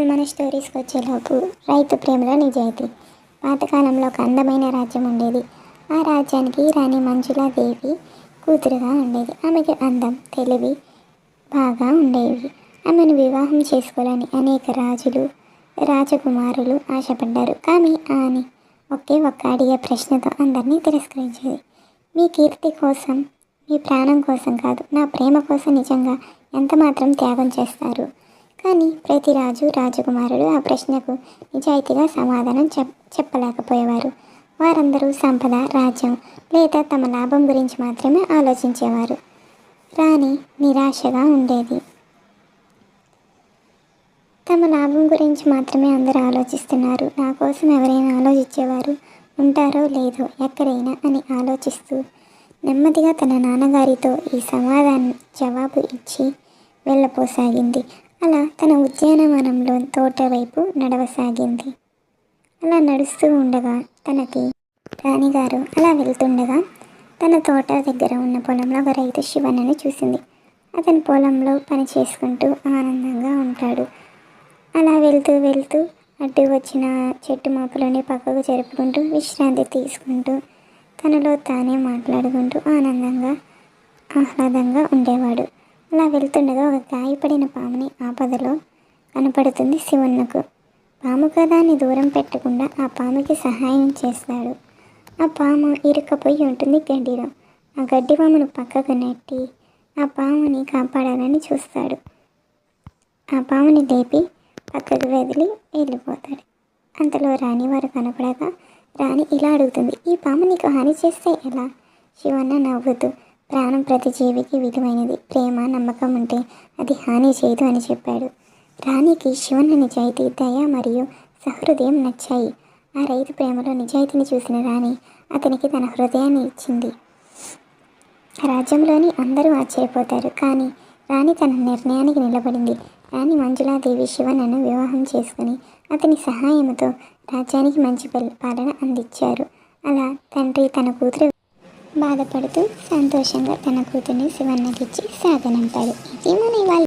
ఇవాళ మన స్టోరీస్కి వచ్చేలోపు రైతు ప్రేమలో నిజాయితీ. పాతకాలంలో ఒక అందమైన రాజ్యం ఉండేది. ఆ రాజ్యానికి రాణి మంజులాదేవి కూతురుగా ఉండేది. ఆమెకి అందం, తెలివి బాగా ఉండేవి. ఆమెను వివాహం చేసుకోవాలని అనేక రాజులు, రాజకుమారులు ఆశపడ్డారు. కానీ ఆమె ఒకే ఒక్క అడిగే ప్రశ్నతో అందరినీ తిరస్కరించేది. మీ కీర్తి కోసం, మీ ప్రాణం కోసం కాదు, నా ప్రేమ కోసం నిజంగా ఎంత మాత్రం త్యాగం చేస్తారు? కానీ ప్రతి రాజు, రాజకుమారుడు ఆ ప్రశ్నకు నిజాయితీగా సమాధానం చెప్పలేకపోయేవారు. వారందరూ సంపద, రాజ్యం లేదా తమ లాభం గురించి మాత్రమే ఆలోచించేవారు. రాణి నిరాశగా ఉండేది. తమ లాభం గురించి మాత్రమే అందరూ ఆలోచిస్తున్నారు, నా కోసం ఎవరైనా ఆలోచించేవారు ఉంటారో లేదో ఎక్కడైనా అని ఆలోచిస్తూ నెమ్మదిగా తన నాన్నగారితో ఈ జవాబు ఇచ్చి వెళ్ళపోసాగింది. అలా తన ఉద్యానవనంలో తోట వైపు నడవసాగింది. అలా నడుస్తూ ఉండగా రాణిగారు అలా వెళ్తుండగా తన తోట దగ్గర ఉన్న పొలంలో ఒక రైతు శివన్నను చూసింది. అతని పొలంలో పని చేసుకుంటూ ఆనందంగా ఉంటాడు. అలా వెళ్తూ వెళ్తూ అడ్డు వచ్చిన చెట్టు మొక్కలని పక్కకు జరుపుకుంటూ విశ్రాంతి తీసుకుంటూ తనలో తానే మాట్లాడుకుంటూ ఆహ్లాదంగా ఉండేవాడు. అలా వెళ్తుండగా ఒక గాయపడిన పాముని ఆపదలో కనపడుతుంది శివన్నకు. పాము కదా అని దూరం పెట్టకుండా ఆ పాముకి సహాయం చేస్తాడు. ఆ పాము ఇరుక్కపోయి ఉంటుంది గడ్డిలో. ఆ గడ్డి పామును పక్కకు నెట్టి ఆ పాముని కాపాడాలని చూస్తాడు. ఆ పాముని లేపి పక్కకు వదిలి వెళ్ళిపోతాడు. అంతలో రాణి వారు కనపడగా రాణి ఇలా అడుగుతుంది, ఈ పాము నీకు హాని చేస్తే ఎలా? శివన్న నవ్వుతూ, ప్రాణం ప్రతి జీవికి విలువైనది, ప్రేమ, నమ్మకం ఉంటే అది హాని చేయదు అని చెప్పాడు. రాణికి శివన్న నిజాయితీ, దయ మరియు సహృదయం నచ్చాయి. ఆ రైతు ప్రేమలో నిజాయితీని చూసిన రాణి అతనికి తన హృదయాన్ని ఇచ్చింది. రాజ్యంలోని అందరూ ఆశ్చర్యపోతారు, కానీ రాణి తన నిర్ణయానికి నిలబడింది. రాణి మంజులాదేవి శివన్నను వివాహం చేసుకుని అతని సహాయంతో రాజ్యానికి మంచి పాలన అందించారు. అలా తండ్రి తన కూతురు బాధపడుతూ సంతోషంగా తన కూతుర్ని శివన్నకిచ్చి సాగనంపాడు. ఇది మన